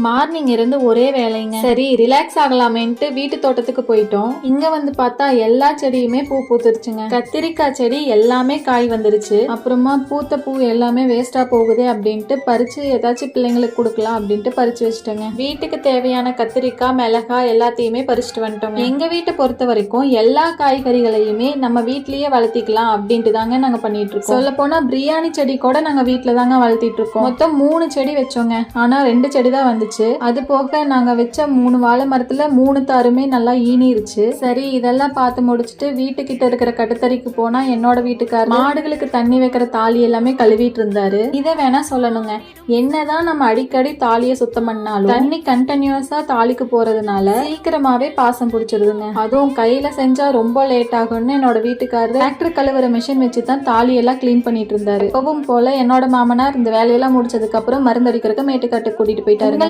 Morning இருந்து ஒரே வேலைங்க. சரி ரிலாக்ஸ் ஆகலாமேன்ட்டு வீட்டு தோட்டத்துக்கு போயிட்டோம். இங்க வந்து பார்த்தா எல்லா செடியுமே பூ பூத்துருச்சுங்க. கத்திரிக்காய் செடி எல்லாமே காய் வந்துருச்சு. அப்புறமா பூத்த பூ எல்லாமே வேஸ்டா போகுது அப்படின்ட்டு பறிச்சு ஏதாச்சும் பிள்ளைங்களுக்கு கொடுக்கலாம் அப்படின்ட்டு பறிச்சு வச்சுட்டோங்க. வீட்டுக்கு தேவையான கத்திரிக்காய், மிளகாய் எல்லாத்தையுமே பறிச்சுட்டு வந்துட்டோங்க. எங்க வீட்டை பொறுத்த வரைக்கும் எல்லா காய்கறிகளையுமே நம்ம வீட்லயே வளர்த்திக்கலாம் அப்படின்ட்டு தாங்க நாங்க பண்ணிட்டு இருக்கோம். சொல்ல போனா பிரியாணி செடி கூட நாங்க வீட்டுல தாங்க வளர்த்திட்டு இருக்கோம். மொத்தம் 3 செடி வச்சோங்க. ஆனா 2 செடி தான் வந்துச்சு. அது போக நாங்க வச்ச 3 வாழை மரத்துல 3 தாருமே நல்லா ஈனிருச்சு. சரி இதெல்லாம் பார்த்து முடிச்சுட்டு வீட்டுக்கிட்ட இருக்கிற கட்டுத்தறிக்கு போனா என்னோட வீட்டுக்காரர் மாடுகளுக்கு தண்ணி வைக்கிற தாலி எல்லாமே கழுவிட்டு இருந்தாரு. இதை வேணா சொல்லணுங்க, என்னதான் நம்ம அடிக்கடி தாலியை சுத்தம் பண்ணாலும் தண்ணி கண்டினியூஸா தாலிக்கு போறதுனால சீக்கிரமாவே பாசம் பிடிச்சிருதுங்க. அதுவும் கையில செஞ்சா ரொம்ப லேட் ஆகும்னு என்னோட வீட்டுக்காரர் டிராக்டர் கழுவுற மிஷின் வச்சுதான் தாலி எல்லாம் கிளீன் பண்ணிட்டு இருந்தாரு. எப்பவும் போல என்னோட மாமனார் இந்த வேலையெல்லாம் முடிச்சதுக்கு அப்புறம் மருந்தடிக்கிறதுக்கு மேட்டுக்காட்டுக்கு கூட்டிட்டு போயிட்டாரு.